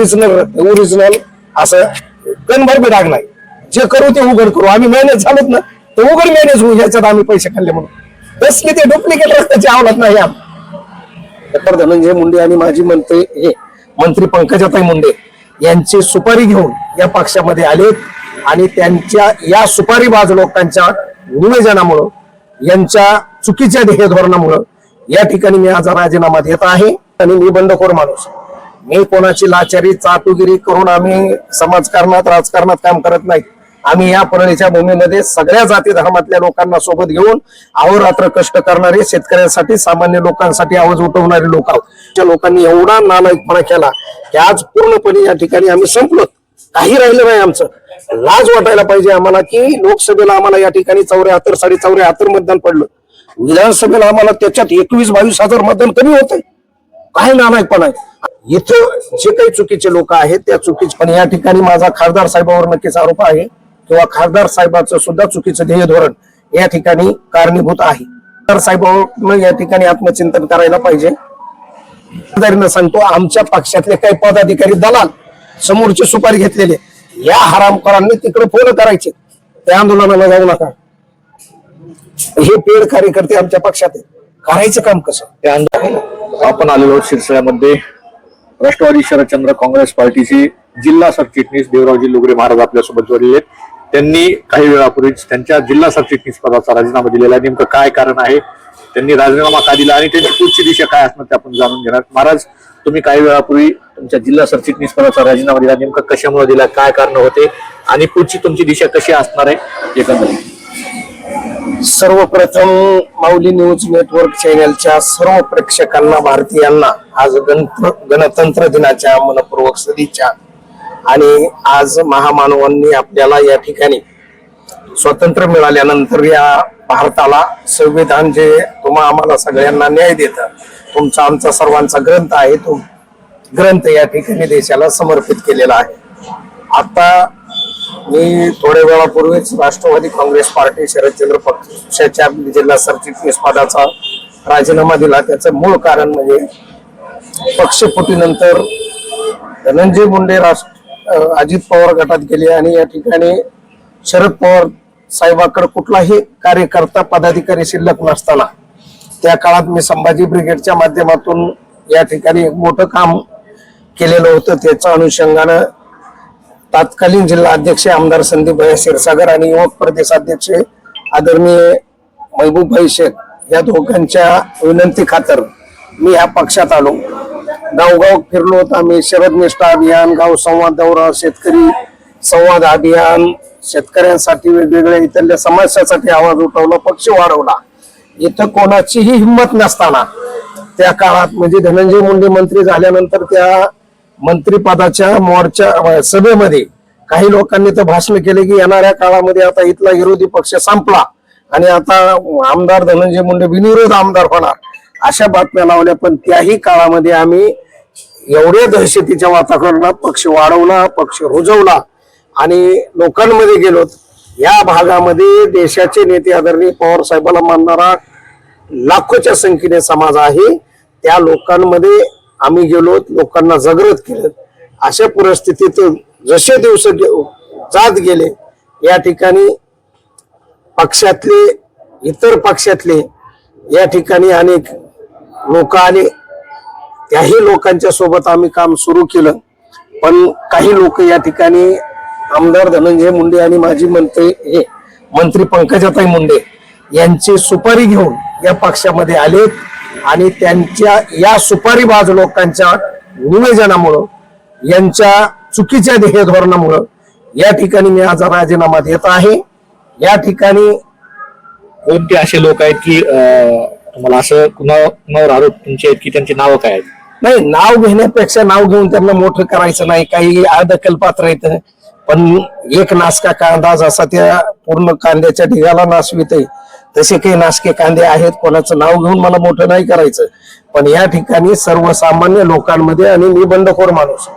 Original असं कणभर बी डाग नाही. जे करू ते उघड करू. आम्ही मेहनत झालोत ना तर उघड मेहनत होऊ, याच्यात आम्ही पैसे खाल्ले म्हणून. तसली ते डुप्लिकेट रक्ताची आवडत नाही. डॉक्टर धनंजय मुंडे आणि माजी मंत्री पंकजाताई मुंडे यांची सुपारी घेऊन या पक्षामध्ये आलेत आणि त्यांच्या या सुपारीबाज लोकांच्या निवेदनामुळं, यांच्या चुकीच्या ध्येय धोरणामुळं या ठिकाणी मी आज राजीनामा देत आहे. आणि मी बंडखोर माणूस, मी कोणाची लाचारी चाटुगिरी करून आम्ही समाजकारणात राजकारणात काम करत नाही. आम्ही या परळीच्या भूमीमध्ये सगळ्या जाती धर्मातल्या लोकांना सोबत घेऊन अहोरात्र कष्ट करणारे, शेतकऱ्यांसाठी सामान्य लोकांसाठी आवाज उठवणारे लोक आहोत. त्या लोकांनी एवढा नालायकपणा केला की आज पूर्णपणे या ठिकाणी आम्ही संपलो. काही राहिलं नाही. आमचं लाज वाटायला पाहिजे आम्हाला की लोकसभेला आम्हाला या ठिकाणी 74 74 मतदान पडलं. विधानसभेला आम्हाला त्याच्यात 21-22 हजार मतदान कमी होतंय. काय नालायकपणा आहे. इथं जे काही चुकीचे लोक आहेत त्या चुकीचे, पण या ठिकाणी माझा खासदार साहेबांवर नक्कीच आरोप आहे किंवा खासदार साहेबांचं सुद्धा चुकीचं ध्येय धोरण या ठिकाणी कारणीभूत आहे. खासदार साहेबांना या ठिकाणी आत्मचिंतन करायला पाहिजे. सांगतो, आमच्या पक्षातले काही पदाधिकारी दलाल समोरची सुपारी घेतलेले या हरामखोरांनी तिकडे फोन करायचे, त्या आंदोलनाला जाऊ नका. हे पेड कार्यकर्ते आमच्या पक्षात आहेत. करायचं काम कसं ते आपण आलेलो शिरसळ्यामध्ये राष्ट्रवादी शरदचंद्र काँग्रेस पार्टीचे जिल्हा सरचिटणीस देवरावजी लुगरे महाराज आपल्यासोबत जोडलेले आहेत. त्यांनी काही वेळापूर्वीच त्यांच्या जिल्हा सरचिटणीस पदाचा राजीनामा दिलेला आहे. नेमकं काय कारण आहे, त्यांनी राजीनामा का दिला आणि त्यांची पुढची दिशा काय असणार ते आपण जाणून घेणार. महाराज, तुम्ही काही वेळापूर्वी तुमच्या जिल्हा सरचिटणीस पदाचा राजीनामा दिला, नेमकं कशामुळे दिला, काय कारण होते आणि पुढची तुमची दिशा कशी असणार आहे एकंदरीत? सर्वप्रथम माऊली न्यूज नेटवर्क चॅनलच्या सर्व प्रेक्षकांना, भारतीयांना आज गणतंत्र दिनाच्या मनपूर्वक सदिच्छा. आणि आज महामानवांनी आपल्याला या ठिकाणी स्वातंत्र्य मिळाल्यानंतर या भारताला संविधान जे तुम्हा आम्हाला सगळ्यांना न्याय देतं, तुमचा आमचा सर्वांचा ग्रंथ आहे, तो ग्रंथ या ठिकाणी देशाला समर्पित केलेला आहे. आता मी थोड्या वेळापूर्वीच राष्ट्रवादी काँग्रेस पार्टी शरदचंद्र पक्षाच्या जिल्हा सरचिटणीस पदाचा राजीनामा दिला. त्याचं मूळ कारण म्हणजे पक्षफुटीनंतर धनंजय मुंडे अजित पवार गटात गेले आणि या ठिकाणी शरद पवार साहेबांकडे कुठलाही कार्यकर्ता पदाधिकारी शिल्लक नसताना त्या काळात मी संभाजी ब्रिगेडच्या माध्यमातून या ठिकाणी एक मोठं काम केलेलं होतं. त्याच्या अनुषंगानं तत्कालीन जिल्हा अध्यक्ष आमदार संदीप क्षीरसागर आणि युवक प्रदेशाध्यक्ष आदरणीय महबूबभाई शेख या दोघांच्या विनंती खातर मी या पक्षात आलो. गावगाव फिरलो होतो आम्ही. शरद निष्ठा अभियान, गाव संवाद दौरा, शेतकरी संवाद अभियान, शेतकऱ्यांसाठी वेगवेगळ्या इथल्या समस्यासाठी आवाज उठवला, पक्ष वाढवला. इथं कोणाचीही हिंमत नसताना त्या काळात म्हणजे धनंजय मुंडे मंत्री झाल्यानंतर त्या मंत्रिपदाच्या मोर्चा सभेमध्ये काही लोकांनी तर भाषण केले की येणाऱ्या काळामध्ये आता इथला विरोधी पक्ष संपला आणि आता आमदार धनंजय मुंडे बिनविरोध आमदार होणार, अशा बातम्या लावल्या. पण त्याही काळामध्ये आम्ही एवढ्या दहशतीच्या वातावरणात पक्ष वाढवला, पक्ष रुजवला आणि लोकांमध्ये गेलो. या भागामध्ये देशाचे नेते आदरणीय पवार साहेबांना मानणारा लाखोच्या संख्येने समाज आहे. त्या लोकांमध्ये आम्ही गेलो, लोकांना जागृत केलं. अशा परिस्थितीत जसे दिवस जात गेले या ठिकाणी पक्षातले, इतर पक्षातले या ठिकाणी अनेक लोक आले. त्याही लोकांच्या सोबत आम्ही काम सुरू केलं. पण काही लोक या ठिकाणी आमदार धनंजय मुंडे आणि माजी मंत्री पंकजाताई मुंडे यांची सुपारी घेऊन या पक्षामध्ये आलेत आणि त्यांच्या या सुपारीबाज लोकांच्या निवेदनामुळं, यांच्या चुकीच्या ध्येय धोरणामुळं या ठिकाणी मी आज राजीनामा देत आहे. या ठिकाणी कोणते असे लोक आहेत की तुम्हाला असं कुणावर आरोप तुमचे आहेत की त्यांची नावं काय आहेत? नाही, नाव घेण्यापेक्षा नाव घेऊन त्यांना मोठं करायचं नाही. काही अदखल पात्र येत, पण एक नासका कांदा जसा त्या पूर्ण कांद्याच्या ढिगाला नासवित आहे तसे काही नासके कांदे आहेत. कोणाचं नाव घेऊन मला मोठं नाही करायचं. पण या ठिकाणी सर्वसामान्य लोकांमध्ये, आणि मी बंडखोर माणूस,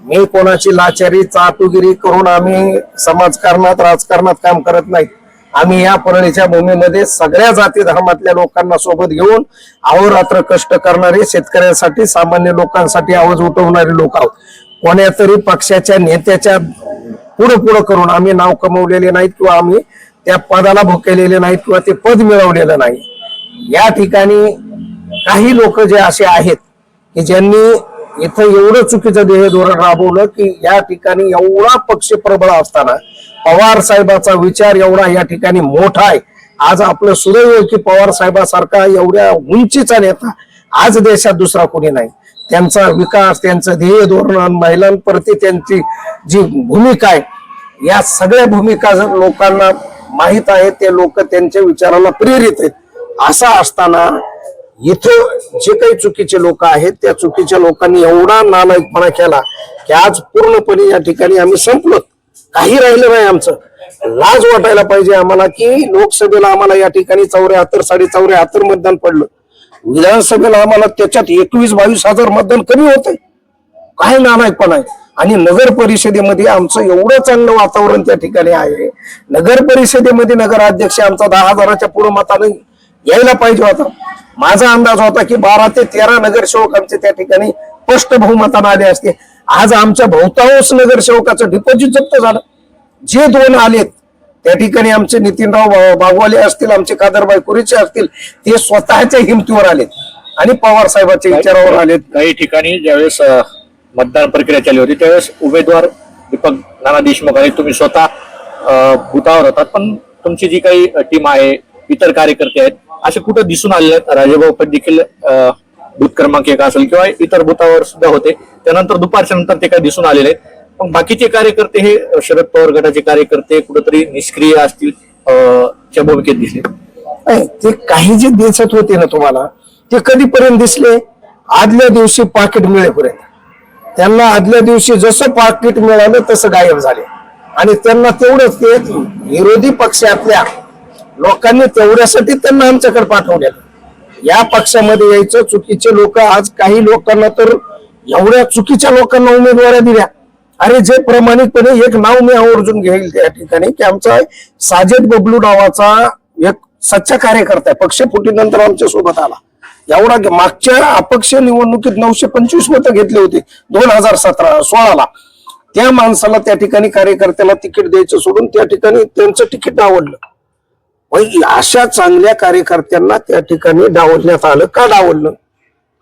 मी कोणाची लाचारी चाटुगिरी करून आम्ही समाजकारणात राजकारणात काम करत नाही. आम्ही या परळीच्या भूमीमध्ये सगळ्या जाती धर्मातल्या लोकांना सोबत घेऊन अहोरात्र कष्ट करणारे, शेतकऱ्यांसाठी सामान्य लोकांसाठी आवाज उठवणारे लोक आहोत. कोण्या तरी पक्षाच्या नेत्याच्या पुढं करून आम्ही नाव कमवलेले नाहीत किंवा आम्ही त्या पदाला भुकेलेले नाहीत किंवा ते पद मिळवलेलं नाही। या ठिकाणी काही लोक जे असे आहेत की ज्यांनी इथं एवढं चुकीचं ध्येय धोरण राबवलं की या ठिकाणी एवढा पक्ष प्रबळ असताना पवार साहेबाचा विचार एवढा या ठिकाणी मोठा आहे। आज आपलं सुदैव आहे की पवार साहेबासारखा एवढ्या उंचीचा नेता आज देशात दुसरा कोणी नाही। त्यांचा विकास, त्यांचं ध्येय धोरण, महिलांप्रती त्यांची जी भूमिका आहे, या सगळ्या भूमिका जर लोकांना माहित आहे, ते लोक त्यांच्या विचाराला प्रेरित आहेत। असं असताना इथं जे काही चुकीचे लोक आहेत त्या चुकीच्या लोकांनी एवढा नालायकपणा केला की आज पूर्णपणे या ठिकाणी आम्ही संपलो, काही राहिलं नाही आमचं। लाज वाटायला पाहिजे आम्हाला की लोकसभेला आम्हाला या ठिकाणी 74 74 मतदान पडलं, विधानसभेला आम्हाला त्याच्यात 21-22 हजार मतदान कमी होते। काय नालायकपणा आहे। आणि नगर परिषदेमध्ये आमचं एवढं चांगलं वातावरण त्या ठिकाणी आहे, नगर परिषदेमध्ये नगराध्यक्ष आमचा 10,000च्या पुढे मताने यायला पाहिजे होता। माझा अंदाज होता की 12 ते 13 नगरसेवक आमचे त्या ठिकाणी स्पष्ट बहुमताने आले असते। आज आमच्या बहुतांश नगरसेवकाचं डिपॉझिट जप्त झालं। जे 2 आलेत त्या ठिकाणी आमचे नितीनराव बागवाले असतील, आमचे कादरबाई कुरेचे असतील, ते स्वतःच्या हिमतीवर आलेत आणि पवार साहेबांच्या विचारावर आलेत। काही ठिकाणी ज्यावेळेस मतदान प्रक्रिया चालू होती त्यावेळेस उमेदवार दीपक नाना देशमुख आणि तुम्ही स्वतः बुथावर होतात, पण तुमची जी काही टीम आहे, इतर कार्यकर्ते आहेत, असे कुठे दिसून आलेले आहेत? राजेभाऊ पण देखील बूथ क्रमांक 1 असेल किंवा इतर बुथावर सुद्धा होते, त्यानंतर दुपारच्या नंतर ते काही दिसून आलेले आहेत। पण बाकीचे कार्यकर्ते हे शरद पवार गटाचे कार्यकर्ते कुठेतरी निष्क्रिय असतील च्या भूमिकेत दिसले। ते काही जे दिसत होते ना तुम्हाला, ते कधीपर्यंत दिसले? आदल्या दिवशी पाकिट मिळेपर्यंत। त्यांना आदल्या दिवशी जसं पाकिट मिळालं तसं गायब झाले आणि त्यांना तेवढंच ते विरोधी पक्षातल्या लोकांनी तेवढ्यासाठी त्यांना आमच्याकडे पाठवलेलं। या पक्षामध्ये यायचं चुकीचे लोक, आज काही लोकांना तर एवढ्या चुकीच्या लोकांना उमेदवाऱ्या दिल्या। अरे जे प्रामाणिकपणे एक नाव मी आवर्जून घेईल त्या ठिकाणी की आमचा साजिद बबलू नावाचा एक सच्चा कार्यकर्ता आहे, पक्षफुटीनंतर आमच्या सोबत आला। एवढा मागच्या अपक्ष निवडणुकीत 925 मतं घेतली होती 2016ला। त्या माणसाला त्या ठिकाणी कार्यकर्त्याला तिकीट द्यायचं सोडून त्या ठिकाणी त्यांचं तिकीट डावललं। अशा चांगल्या कार्यकर्त्यांना त्या ठिकाणी डावलण्यात आलं का? डावललं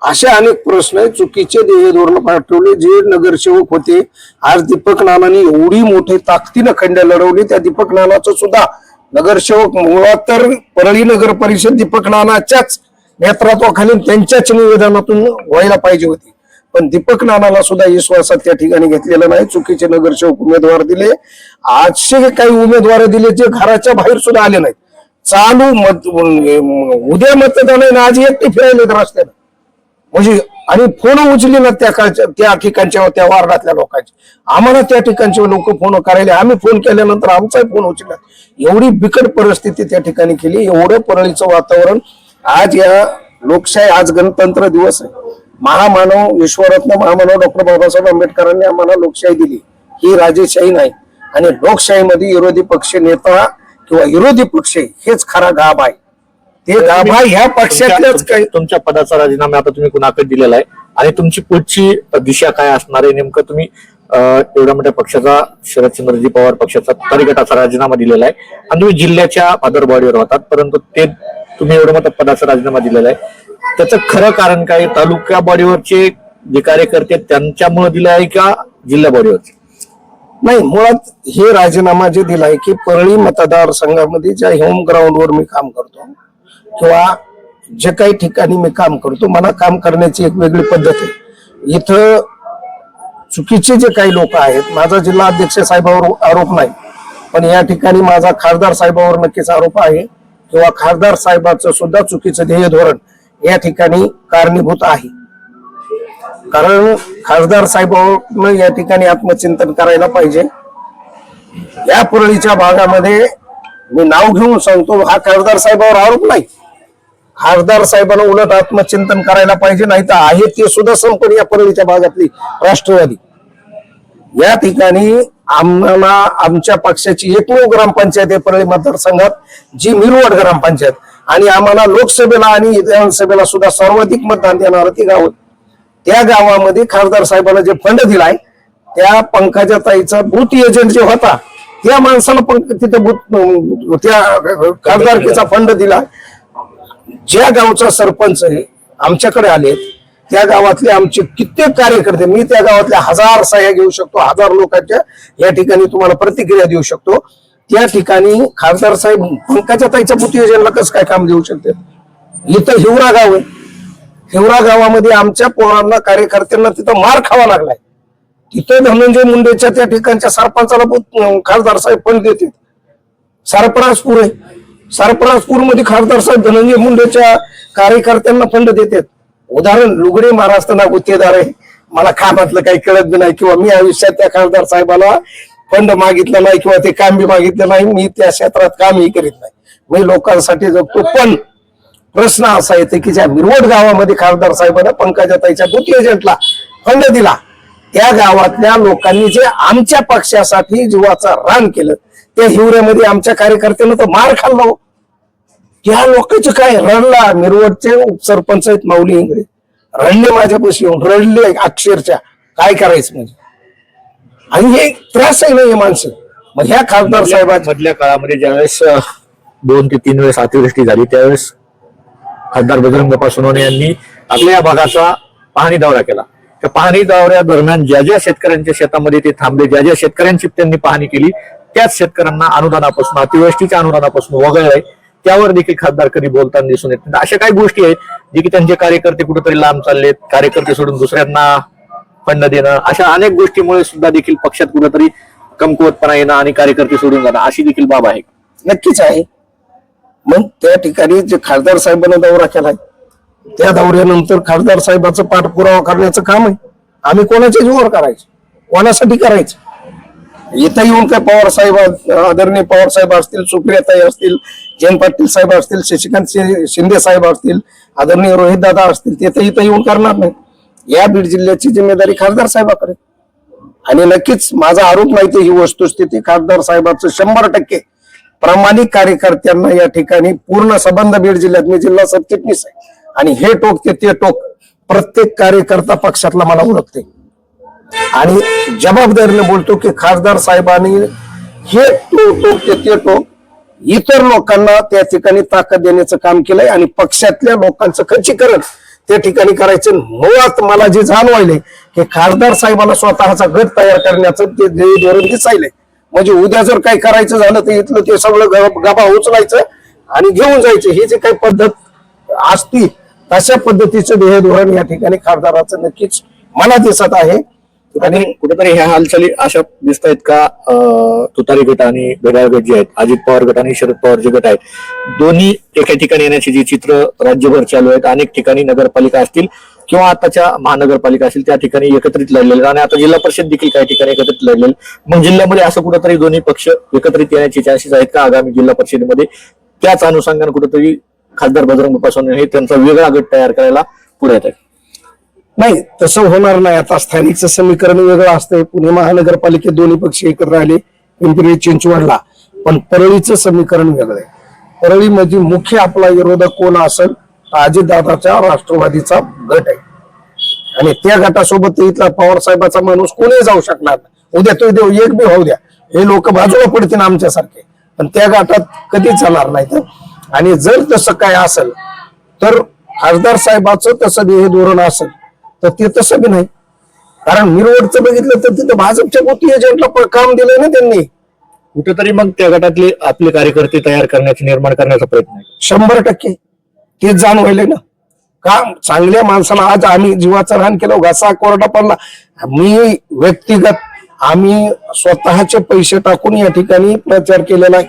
असे अनेक प्रश्न, चुकीचे ध्येय धोरण पाठवले। जे नगरसेवक होते, आज दीपक नानांनी एवढी मोठी ताकदीनं खंड्या लढवली, त्या दीपक नानाचं सुद्धा नगरसेवक मुळात तर परळी नगर परिषद दीपक नानाच्याच नेतृत्वाखाली त्यांच्याच निवेदनातून व्हायला पाहिजे होती, पण दीपक नानाला सुद्धा विश्वासात त्या ठिकाणी घेतलेलं नाही। चुकीचे नगरसेवक उमेदवार दिले, आजचे काही उमेदवार दिले जे घराच्या बाहेर सुद्धा आले नाहीत। चालू उद्या मतदान आहे ना, आज एकटे फिरायले रस्त्यानं म्हणजे, आणि फोन उचलली ना त्या ठिकाणच्या त्या वार्डातल्या लोकांचे। आम्हाला त्या ठिकाणचे लोक फोन करायला, आम्ही फोन केल्यानंतर आमचाही फोन उचलला। एवढी बिकट परिस्थिती त्या ठिकाणी केली, एवढं परळीचं वातावरण। आज या लोकशाही, आज गणतंत्र दिवस आहे, महामानव विश्वरत्न महामानव डॉक्टर बाबासाहेब आंबेडकरांनी आम्हाला लोकशाही दिली, ही राजेशाही नाही। आणि लोकशाहीमध्ये विरोधी पक्ष नेता किंवा विरोधी पक्ष हेच खरा गाभ आहे। ते गाभा ह्या पक्षातल्याच काही। तुमच्या पदाचा राजीनामा आता तुम्ही कुणाकडे दिलेला आहे आणि तुमची पुढची दिशा काय असणार आहे? नेमकं तुम्ही एवढ्या मोठ्या पक्षाचा, शरदचंद्रजी पवार पक्षाचा तळीगटाचा राजीनामा दिलेला आहे आणि तुम्ही जिल्ह्याच्या अदर बॉडीवर होतात, परंतु ते तुम्ही एवढ्या मोठ्या पदाचा राजीनामा दिलेला आहे, त्याचं खरं कारण काय? तालुका बॉडीवरचे जे कार्यकर्ते त्यांच्यामुळे दिलं आहे का जिल्हा बॉडीवरचे? नाही, मुळात हे राजीनामा जे दिलाय की परळी मतदारसंघामध्ये ज्या होम ग्राउंडवर मी काम करतो किंवा जे काही ठिकाणी मी काम करतो, मला काम करण्याची एक वेगळी पद्धत आहे। इथं चुकीचे जे काही लोक आहेत, माझा जिल्हा अध्यक्ष साहेबावर आरोप नाही, पण या ठिकाणी माझा खासदार साहेबावर नक्कीच आरोप आहे किंवा खासदार साहेबांचं सुद्धा चुकीचं ध्येय धोरण या ठिकाणी कारणीभूत आहे। कारण खासदार साहेबांना या ठिकाणी आत्मचिंतन करायला पाहिजे। या परळीच्या भागामध्ये मी नाव घेऊन सांगतो, हा खासदार साहेबावर आरोप नाही, खासदार साहेबांना उलट आत्मचिंतन करायला पाहिजे। नाही तर आहे ते सुद्धा संपूर्ण या परळीच्या भागातली राष्ट्रवादी। या ठिकाणी आम्हाला आमच्या पक्षाची एकमेव ग्रामपंचायत आहे परळी मतदारसंघात, जी मिरवड ग्रामपंचायत, आणि आम्हाला लोकसभेला आणि विधानसभेला सुद्धा सर्वाधिक मतदान देणार ती गाव। त्या गावामध्ये खासदार साहेबांना जे फंड दिलाय त्या पंकजाताईचा बूथ एजंट जे होता त्या माणसाला पण तिथे बूथ त्या खासदारकीचा फंड दिला. ज्या गावचा सरपंच आहे आमच्याकडे आले त्या गावातले आमचे कित्येक कार्यकर्ते, मी त्या गावातल्या 1000 सह्या घेऊ शकतो, 1000 लोकांच्या या ठिकाणी तुम्हाला प्रतिक्रिया देऊ शकतो. त्या ठिकाणी खासदार साहेब पंकजाताईच्या बूथ एजंटला कसं काय काम देऊ शकते? इथं हिवरा गाव आहे, हिवरा गावामध्ये आमच्या पोरांना कार्यकर्त्यांना तिथं मार खावा लागलाय. तिथं धनंजय मुंडेच्या त्या ठिकाणच्या सरपंचाला खासदार साहेब फंड देते. सरपराजपूर आहे, सरपराजपूर मध्ये खासदार साहेब धनंजय मुंडेच्या कार्यकर्त्यांना फंड देतात. उदाहरण लुगडे महाराष्ट्र गुत्तेदार आहे, मला कामातलं काही कळत बी नाही किंवा मी आयुष्यात त्या खासदार साहेबाला फंड मागितलं नाही किंवा ते काम बी मागितलं नाही. मी त्या क्षेत्रात कामही करीत नाही, मी लोकांसाठी जगतो. पण प्रश्न असा येते की ज्या मिरवट गावामध्ये खासदार साहेबांना पंकजाताईच्या बूथ एजंटला फंड दिला, त्या गावातल्या लोकांनी जे आमच्या पक्षासाठी जीवाचा रान केलं त्या हिवऱ्यामध्ये आमच्या कार्यकर्त्यांना तर मार खाल्ला. त्या लोकांचे काय रडला. मिरवटचे उपसरपंच आहेत माऊली इंगळे, रडले माझ्यापाशी येऊन, रडले अक्षरशः. काय करायचं म्हणजे? आणि हे त्रास आहे ना हे माणसं. मग ह्या खासदार साहेबांच्या मधल्या काळामध्ये ज्यावेळेस 2 ते 3 वेळेस अतिवृष्टी झाली त्यावेळेस खासदार बजरंग सोनवणे यांनी आपल्या या भागाचा पाहणी दौरा केला. त्या पाहणी दौऱ्या दरम्यान ज्या ज्या शेतकऱ्यांच्या शेतामध्ये ते थांबले, ज्या ज्या शेतकऱ्यांची त्यांनी पाहणी केली त्याच शेतकऱ्यांना अनुदानापासून, अतिवृष्टीच्या अनुदानापासून वगळलंय. त्यावर देखील खासदार कधी बोलताना दिसून येत नाही. अशा काही गोष्टी आहेत जे की त्यांचे कार्यकर्ते कुठेतरी लांब चाललेत, कार्यकर्ते सोडून दुसऱ्यांना फंड देणं, अशा अनेक गोष्टीमुळे सुद्धा देखील पक्षात कुठेतरी कमकुवतपणा येणं आणि कार्यकर्ते सोडून जाणं अशी देखील बाब आहे. नक्कीच आहे. मग त्या ठिकाणी जे खासदार साहेबांना दौरा केलाय त्या दौऱ्यानंतर खासदार साहेबांचं पाठपुरावा करण्याचं काम आहे. आम्ही कोणाच्या जीवावर करायचं, कोणासाठी करायचं? इथं येऊन काय पवार साहेब, आदरणीय पवार साहेब असतील, सुप्रियाताई असतील, जयंत पाटील साहेब असतील, शशिकांत शिंदे साहेब असतील, आदरणीय रोहित दादा असतील, ते तर इथं येऊन करणार नाही. या बीड जिल्ह्याची जिम्मेदारी खासदार साहेबाकडे. आणि नक्कीच माझा आरोप नाही तर ही वस्तुस्थिती खासदार साहेबांचं 100% प्रामाणिक कार्यकर्त्यांना या ठिकाणी पूर्ण संबंध बीड जिल्ह्यात, मी जिल्हा सरचिटणीस आहे आणि हे टोक ते टोक प्रत्येक कार्यकर्ता पक्षातला मला ओळखते आणि जबाबदारीने बोलतो की खासदार साहेबांनी हे टोक ते टोक इतर लोकांना त्या ठिकाणी ताकद देण्याचं काम केलंय आणि पक्षातल्या लोकांचं खच्चीकरण त्या ठिकाणी करायचं. मुळात मला जे जाणवायले की खासदार साहेबांना स्वतःचा गट तयार करण्याचं ते धोरण दिसायलंय. म्हणजे उद्या जर काही करायचं झालं तर इथलं ते सगळं गबा उचलायचं आणि घेऊन जायचं. ही जी काही पद्धत असती तशा पद्धतीचं ध्येय धोरण या ठिकाणी खासदाराचं नक्कीच मला दिसत आहे. आणि कुठेतरी ह्या हालचाली अशा दिसत आहेत का तुतारी गट आणि घड्याळ गट जे आहेत, अजित पवार गट आणि शरद पवार जे गट आहेत, दोन्ही एका ठिकाणी येण्याची जी चित्र राज्यभर चालू आहेत. अनेक ठिकाणी नगरपालिका असतील किंवा आताच्या महानगरपालिका असतील त्या ठिकाणी एकत्रित लढलेले आणि आता जिल्हा परिषद देखील काही ठिकाणी एकत्रित लढलेले. मग जिल्ह्यामध्ये असं कुठेतरी दोन्ही पक्ष एकत्रित येण्याचे चान्सेस आहेत का आगामी जिल्हा परिषदेमध्ये? त्याच अनुषंगाने कुठेतरी खासदार बजरंग सोनवणे हे त्यांचा वेगळा गट तयार करायला पुढे येत आहे. नाही, तसं होणार नाही. आता स्थानिकचं समीकरण वेगळं असतंय. पुणे महानगरपालिकेत दोन्ही पक्ष एकत्र आले, पिंपरी चिंचवडला, पण परळीचं समीकरण वेगळं आहे. परळीमध्ये मुख्य आपला विरोधक कोण असेल? अजितदादाच्या राष्ट्रवादीचा गट आहे आणि त्या गटासोबत इथला पवार साहेबाचा माणूस कोणी जाऊ शकणार नाही. उद्या तो देव एक बी होऊ द्या, हे लोक बाजूला पडतील आमच्यासारखे, पण त्या गटात कधीच जाणार नाही. आणि जर तसं काय असेल तर खासदार साहेबाचं तसं हे धोरण असेल तर ते तसं बी नाही. कारण मिरवडचं बघितलं तर तिथं भाजपच्या मोठी एजंटला काम दिलंय ना त्यांनी. कुठेतरी मग त्या गटातले आपले कार्यकर्ते तयार करण्याचे, निर्माण करण्याचा प्रयत्न आहे. 100% तेच जाणवायले ना. का चांगल्या माणसाला आज आम्ही जीवाचा रान केलं, घासा कोरडा पडला. मी व्यक्तिगत आम्ही स्वतःचे पैसे टाकून या ठिकाणी प्रचार केलेला आहे.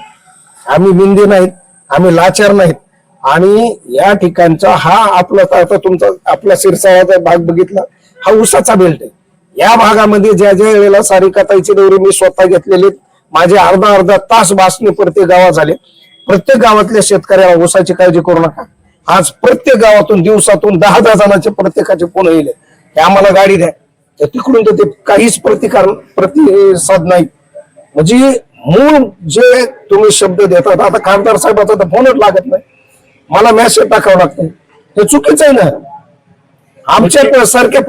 आम्ही बिंदी नाहीत, आम्ही लाचार नाहीत. आणि या ठिकाणचा हा आपला आता तुमचा आपला सिरसाळ्याचा भाग बघितला, हा ऊसाचा बेल्ट आहे. या भागामध्ये ज्या ज्या वेळेला सारिकाताईचे दौरे मी स्वतः घेतलेले, माझे अर्धा तास भाषणे प्रत्येक गावात झाले. प्रत्येक गावातल्या शेतकऱ्याला ऊसाची काळजी करू नका. आज प्रत्येक गावातून दिवसातून 10 जणांचे प्रत्येकाचे फोन येईल, आम्हाला गाडी द्या. तर तिकडून तर ते काहीच प्रतिसाद नाही. म्हणजे मूळ जे तुम्ही शब्द देतात, आता खासदार साहेबाचा तर फोनच लागत नाही, मला मेसेज टाकावं लागतं. हे चुकीचं आहे ना. आमच्या सारख्या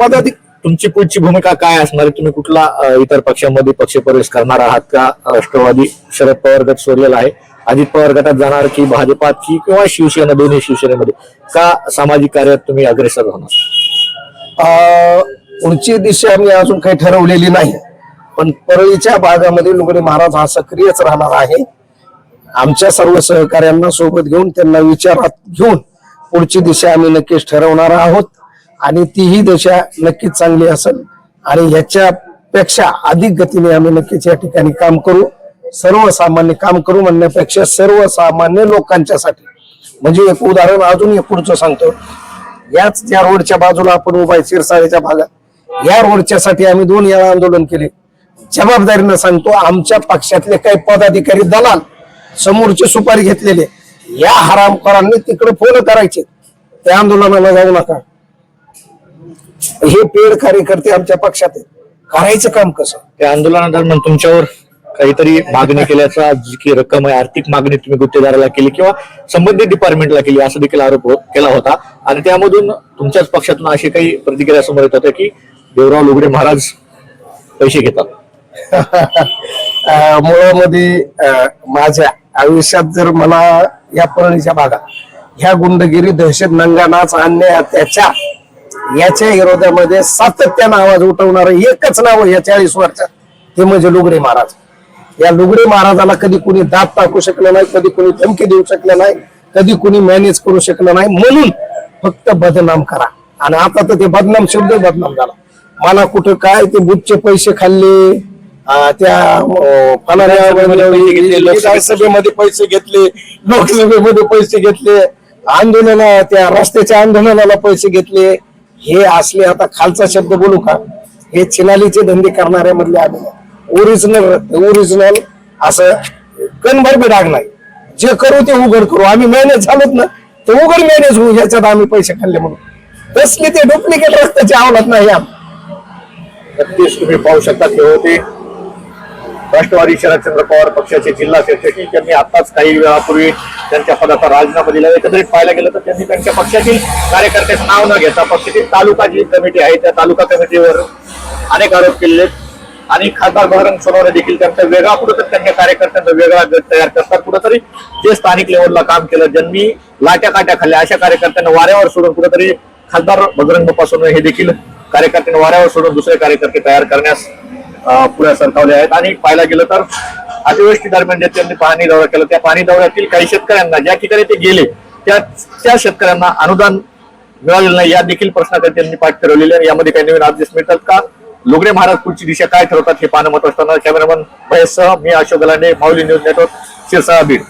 तुमची पुढची भूमिका काय असणार आहे? तुम्ही कुठला इतर पक्षामध्ये पक्षप्रवेश करणार आहात का? राष्ट्रवादी शरद पवार गट सोडलेला आहे, अजित पवार गटात जाणार की भाजपात की किंवा शिवसेना, दोन्ही शिवसेनेमध्ये का सामाजिक कार्यात तुम्ही अग्रेसर होणार? पुढची दिशा आम्ही अजून काही ठरवलेली नाही, पण परळीच्या भागामध्ये लुगडे महाराज हा सक्रियच राहणार आहे. आमच्या सर्व सहकार्यांना सोबत घेऊन त्यांना विचारात घेऊन पुढची दिशा आम्ही नक्कीच ठरवणार आहोत आणि तीही दिशा नक्कीच चांगली असेल आणि ह्याच्यापेक्षा अधिक गतीने आम्ही नक्कीच या ठिकाणी काम करू. सर्वसामान्य काम करू म्हणण्यापेक्षा सर्वसामान्य लोकांच्यासाठी. म्हणजे एक उदाहरण अजून एक पुढचं सांगतो. याच ज्या रोडच्या बाजूला आपण उभा आहे शिरसाळ्याच्या भागात, या रोडच्या साठी आम्ही 2 वेळा आंदोलन केले. जबाबदारीनं सांगतो, आमच्या पक्षातले काही पदाधिकारी दलाल समोरची सुपारी घेतलेले या हरामखोरांनी तिकडे फोन करायचे, त्या आंदोलनाला जाऊ नका. हे पेड कार्यकर्ते आमच्या पक्षात आहेत. करायचं काम कसं? त्या आंदोलनादरम्यान तुमच्यावर काहीतरी मागणी केल्याचा जी की रक्कम आहे, आर्थिक मागणी तुम्ही गुत्तेदाराला केली किंवा संबंधित डिपार्टमेंटला केली असा देखील आरोप केला होता आणि त्यामधून तुमच्याच पक्षातून अशी काही प्रतिक्रिया समोर येत होत्या की देवराव लुगडे महाराज पैसे घेतात. मुळामध्ये माझ्या आयुष्यात जर मला या परळीच्या भागात ह्या गुंडगिरी, दहशत, नंगानाच, अन्याय, अत्याचार याच्या विरोधामध्ये सातत्यानं आवाज उठवणार एकच नाव या 40 वर्षात, ते म्हणजे लुगडे महाराज. या लुगडे महाराजाला कधी कुणी दाब टाकू शकलं नाही, कधी कुणी धमकी देऊ शकलं नाही, कधी कुणी मॅनेज करू शकलं नाही. म्हणून फक्त बदनाम करा. आणि आता तर ते बदनाम शब्द बदनाम झाला. मला कुठं काय ते बुथचे पैसे खाल्ले, त्या विधानसभेमध्ये पैसे घेतले, लोकसभेमध्ये पैसे घेतले, आंदोलन त्या रस्त्याच्या आंदोलनाला पैसे घेतले, हे असले आता खालचा शब्द बोलू का, हे चिनालीचे धंदे करणाऱ्या मधले आले. ओरिजिनल असं कणभर बी डाग नाही. जे करू ते उघड करू. आम्ही मॅनेज झालोत ना, ते उघड मॅनेज होऊ, ह्याच्यात आम्ही पैसे खाल्ले म्हणून. तसले ते डुप्लिकेट रस्त्याची आवडत नाही. नक्कीच तुम्ही पाहू शकता ते होते राष्ट्रवादी शरदचंद्र पवार पक्षाचे जिल्हा सरचिटणीस. त्यांनी आताच काही वेळापूर्वी त्यांच्या पदाचा राजीनामा दिला. एकंदरीत पाहायला गेलं तर त्यांनी त्यांच्या पक्षातील कार्यकर्त्याचं नाव न घेता पक्षाची तालुका जी कमिटी आहे त्या तालुका कमिटीवर अनेक आरोप केलेले आणि खासदार बजरंग सोनवणे देखील त्यांचा वेगळा कुठेतरी त्यांच्या कार्यकर्त्यांचा वेगळा गट तयार करतात. कुठेतरी जे स्थानिक लेवलला काम केलं, ज्यांनी लाट्या काट्या खाल्ल्या, अशा कार्यकर्त्यांना वाऱ्यावर सोडून कुठेतरी खासदार बजरंग सोनवणे हे देखील कार्यकर्त्यांना वाऱ्यावर सोडून दुसरे कार्यकर्ते तयार करण्यास पुढे सरकावले आहेत. आणि पाहायला गेलं तर अतिवृष्टी दरम्यान जे त्यांनी पाहणी दौरा केला, त्या पाहणी दौऱ्यातील काही शेतकऱ्यांना ज्या ठिकाणी ते गेले त्या शेतकऱ्यांना अनुदान मिळालेलं नाही, या देखील प्रश्नाकडे त्यांनी पाठ फिरवलेले आहे. यामध्ये काही नवीन अपडेट्स मिळतात का? लुगडे महाराज पुढची दिशा काय ठरवतात हे पाहणं महत्त्वाचं. कॅमेरामन महेश सह मी अशोक गलांडे, माऊली न्यूज नेटवर्क, शिरसाळा, बीड.